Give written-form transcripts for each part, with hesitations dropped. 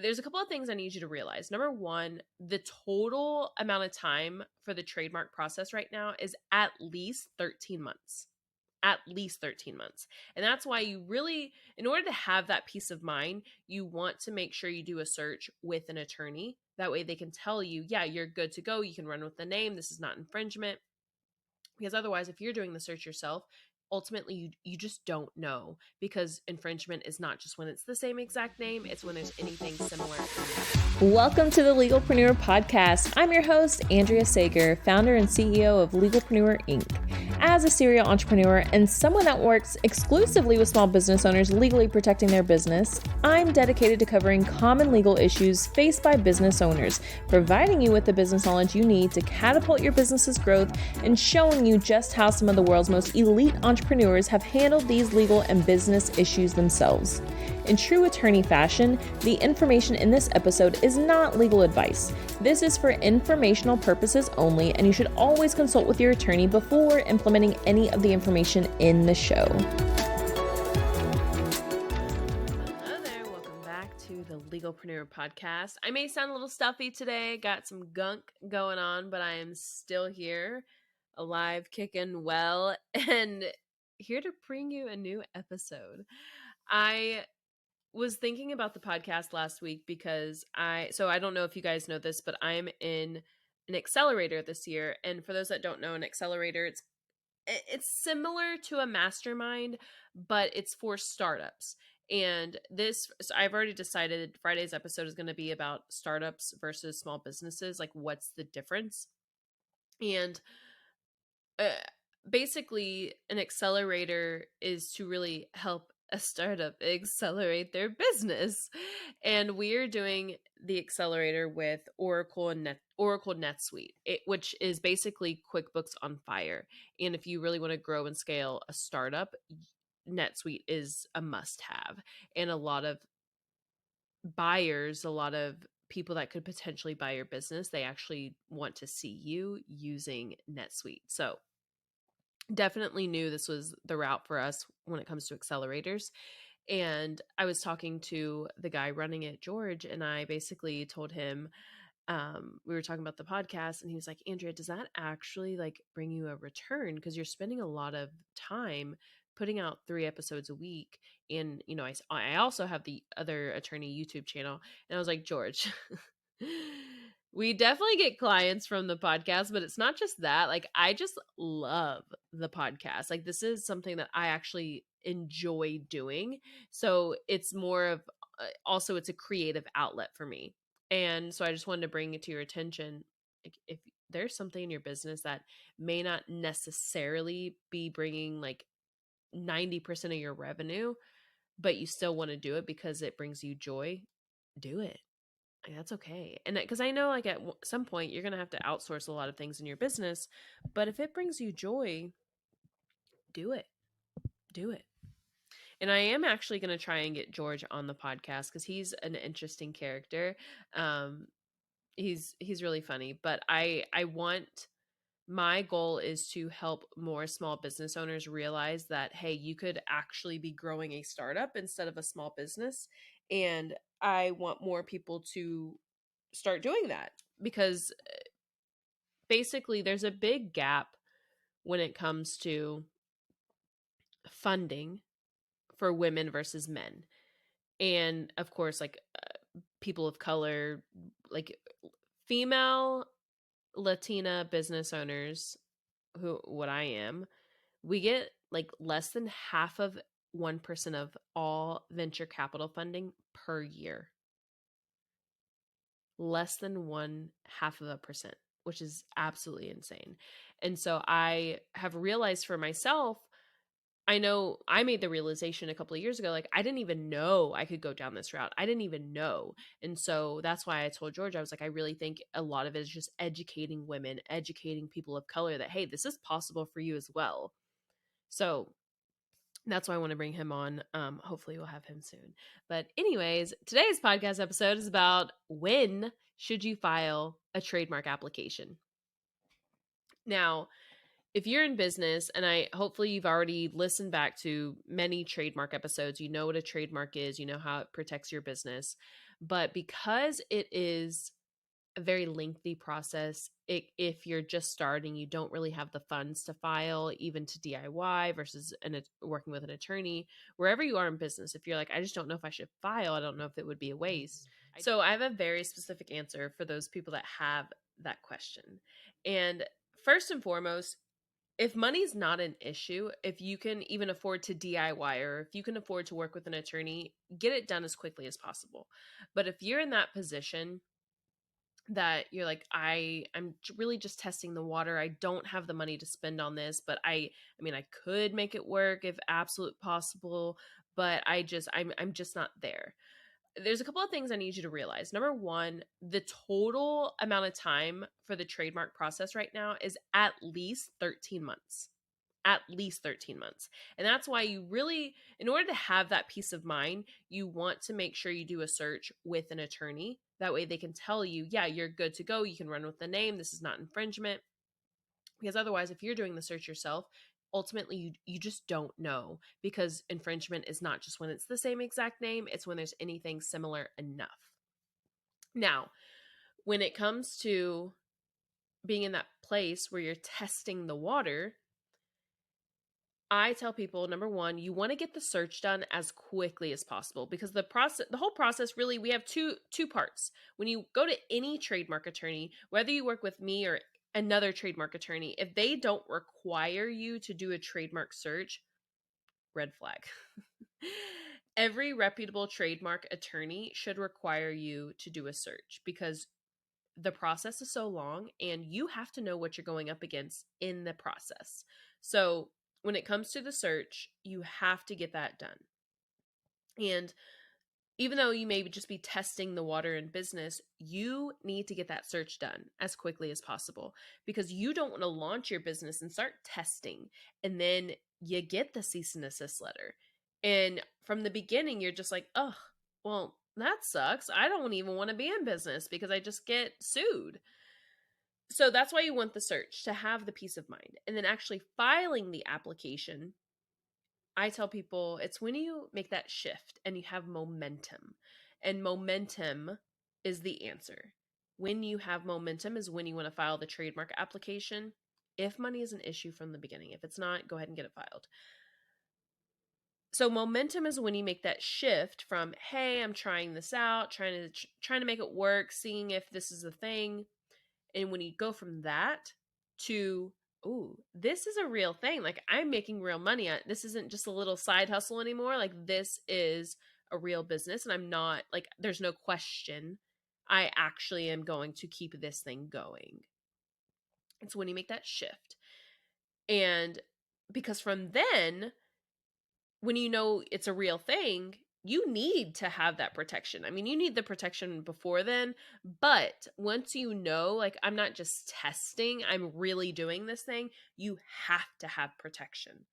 there's a couple of things I need you to realize. Number one, the total amount of time for the trademark process right now is at least 13 months. At least 13 months. And that's why you really, in order to have that peace of mind, you want to make sure you do a search with an attorney. That way they can tell you, yeah, you're good to go. You can run with the name. This is not infringement. Because otherwise, if you're doing the search yourself, ultimately you just don't know, because infringement is not just when it's the same exact name, it's when there's anything similar. Welcome to the Legalpreneur Podcast. I'm your host, Andrea Sager, founder and CEO of Legalpreneur Inc. As a serial entrepreneur and someone that works exclusively with small business owners legally protecting their business, I'm dedicated to covering common legal issues faced by business owners, providing you with the business knowledge you need to catapult your business's growth and showing you just how some of the world's most elite entrepreneurs have handled these legal and business issues themselves. In true attorney fashion, the information in this episode is not legal advice. This is for informational purposes only, and you should always consult with your attorney before implementing any of the information in the show. Hello there, welcome back to the Legalpreneur Podcast. I may sound a little stuffy today, got some gunk going on, but I am still here, alive, kicking well, and here to bring you a new episode. I was thinking about the podcast last week because I don't know if you guys know this, but I'm in an accelerator this year. And for those that don't know, an accelerator, it's similar to a mastermind, but it's for startups. And so I've already decided Friday's episode is going to be about startups versus small businesses. Like, what's the difference? And basically, an accelerator is to really help a startup accelerate their business. And we're doing the accelerator with Oracle NetSuite, which is basically QuickBooks on fire. And if you really want to grow and scale a startup, NetSuite is a must-have. And a lot of buyers, a lot of people that could potentially buy your business, they actually want to see you using NetSuite. So definitely knew this was the route for us when it comes to accelerators. And I was talking to the guy running it, George, and I basically told him, we were talking about the podcast, and he was like, Andrea, does that actually like bring you a return? Because you're spending a lot of time putting out 3 episodes a week. And, you know, I also have the other attorney YouTube channel. And I was like, George, we definitely get clients from the podcast, but it's not just that. Like, I just love the podcast. Like, this is something that I actually enjoy doing. So it's more of also it's a creative outlet for me. And so I just wanted to bring it to your attention. Like, if there's something in your business that may not necessarily be bringing like 90% of your revenue, but you still want to do it because it brings you joy, do it. Like, that's okay. And because I know like at some point you're going to have to outsource a lot of things in your business, but if it brings you joy, do it. Do it. And I am actually going to try and get George on the podcast because he's an interesting character. He's really funny, but my goal is to help more small business owners realize that, hey, you could actually be growing a startup instead of a small business. And I want more people to start doing that because basically there's a big gap when it comes to funding for women versus men. And of course, like people of color, like female Latina business owners, what I am, we get like less than half of 1% of all venture capital funding per year. Less than 0.5%, which is absolutely insane. And so I have realized for myself, I know I made the realization a couple of years ago, like I didn't even know I could go down this route. I didn't even know. And so that's why I told George, I was like, I really think a lot of it is just educating women, educating people of color that, hey, this is possible for you as well. So that's why I want to bring him on. Hopefully we'll have him soon. But anyways, today's podcast episode is about when should you file a trademark application. Now, if you're in business, and hopefully you've already listened back to many trademark episodes, you know what a trademark is, you know how it protects your business. But because it is a very lengthy process, if you're just starting, you don't really have the funds to file, even to DIY versus working with an attorney, wherever you are in business. If you're like, I just don't know if I should file, I don't know if it would be a waste. So I have a very specific answer for those people that have that question. And first and foremost, if money's not an issue, if you can even afford to DIY, or if you can afford to work with an attorney, get it done as quickly as possible. But if you're in that position that you're like, I'm really just testing the water, I don't have the money to spend on this, but I mean, I could make it work if absolute possible, but I'm just not there. There's a couple of things I need you to realize. Number one, the total amount of time for the trademark process right now is at least 13 months. At least 13 months. And that's why you really, in order to have that peace of mind, you want to make sure you do a search with an attorney. That way they can tell you, yeah, you're good to go. You can run with the name. This is not infringement. Because otherwise, if you're doing the search yourself, ultimately you just don't know, because infringement is not just when it's the same exact name, it's when there's anything similar enough. Now, when it comes to being in that place where you're testing the water, I tell people, number one, you want to get the search done as quickly as possible, because the whole process, really, we have two parts. When you go to any trademark attorney, whether you work with me or another trademark attorney, if they don't require you to do a trademark search, red flag. Every reputable trademark attorney should require you to do a search, because the process is so long and you have to know what you're going up against in the process. So when it comes to the search, you have to get that done. And even though you may just be testing the water in business, you need to get that search done as quickly as possible, because you don't want to launch your business and start testing, and then you get the cease and desist letter. And from the beginning, you're just like, oh, well, that sucks. I don't even want to be in business because I just get sued. So that's why you want the search, to have the peace of mind. And then actually filing the application, I tell people it's when you make that shift and you have momentum. And momentum is the answer. When you have momentum is when you want to file the trademark application. If money is an issue from the beginning, if it's not, go ahead and get it filed. So momentum is when you make that shift from, hey, I'm trying this out, trying to make it work, seeing if this is a thing. And when you go from that to, ooh, this is a real thing. Like, I'm making real money. This isn't just a little side hustle anymore. Like, this is a real business. And I'm not, like, there's no question. I actually am going to keep this thing going. It's when you make that shift. And because from then, when you know it's a real thing, you need to have that protection. I mean, you need the protection before then, but once you know, like, I'm not just testing, I'm really doing this thing, you have to have protection.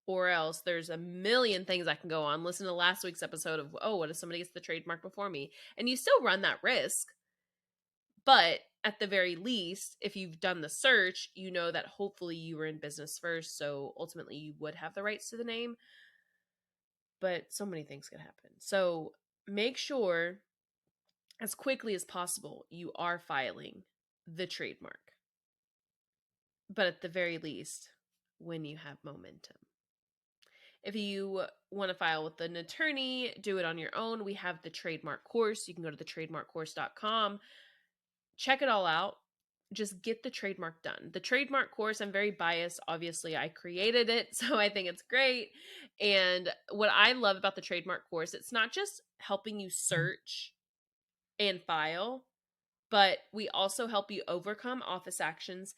Or else there's a million things that can go on. Listen to last week's episode of, oh, what if somebody gets the trademark before me? And you still run that risk. But at the very least, if you've done the search, you know that hopefully you were in business first. So ultimately you would have the rights to the name. But so many things could happen. So make sure as quickly as possible you are filing the trademark. But at the very least, when you have momentum. If you want to file with an attorney, do it on your own. We have the trademark course. You can go to thetrademarkcourse.com. Check it all out. Just get the trademark done. The trademark course, I'm very biased. Obviously, I created it, so I think it's great. And what I love about the trademark course, it's not just helping you search and file, but we also help you overcome office actions,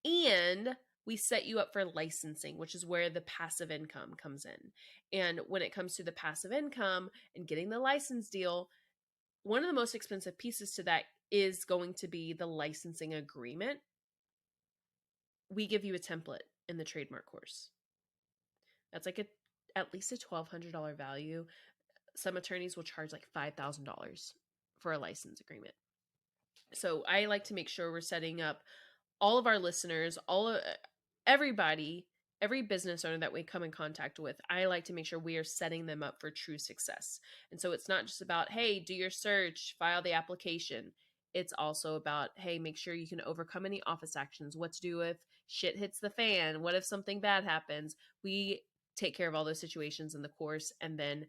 and we set you up for licensing, which is where the passive income comes in. And when it comes to the passive income and getting the license deal, one of the most expensive pieces to that is going to be the licensing agreement. We give you a template in the trademark course. That's like at least a $1,200 value. Some attorneys will charge like $5,000 for a license agreement. So I like to make sure we're setting up all of our listeners, everybody every business owner that we come in contact with, I like to make sure we are setting them up for true success. And so it's not just about, hey, do your search, file the application. It's also about, hey, make sure you can overcome any office actions, what to do if shit hits the fan, what if something bad happens. We take care of all those situations in the course. And then,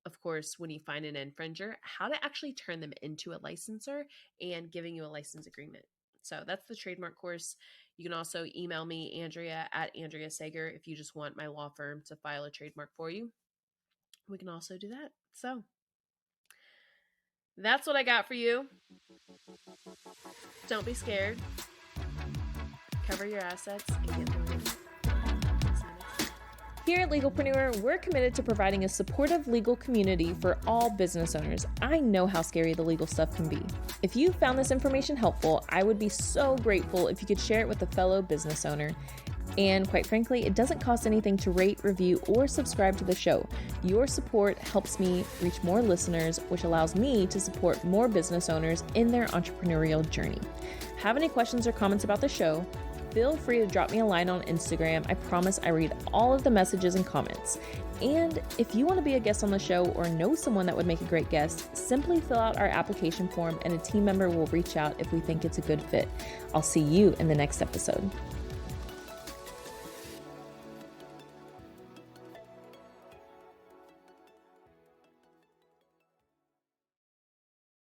of course, when you find an infringer, how to actually turn them into a licenser and giving you a license agreement. So that's the trademark course. You can also email me, Andrea at Andrea Sager, if you just want my law firm to file a trademark for you. We can also do that. So that's what I got for you. Don't be scared. Cover your assets and get moving. Here at Legalpreneur, we're committed to providing a supportive legal community for all business owners. I know how scary the legal stuff can be. If you found this information helpful, I would be so grateful if you could share it with a fellow business owner. And quite frankly, it doesn't cost anything to rate, review, or subscribe to the show. Your support helps me reach more listeners, which allows me to support more business owners in their entrepreneurial journey. Have any questions or comments about the show? Feel free to drop me a line on Instagram. I promise I read all of the messages and comments. And if you want to be a guest on the show or know someone that would make a great guest, simply fill out our application form and a team member will reach out if we think it's a good fit. I'll see you in the next episode.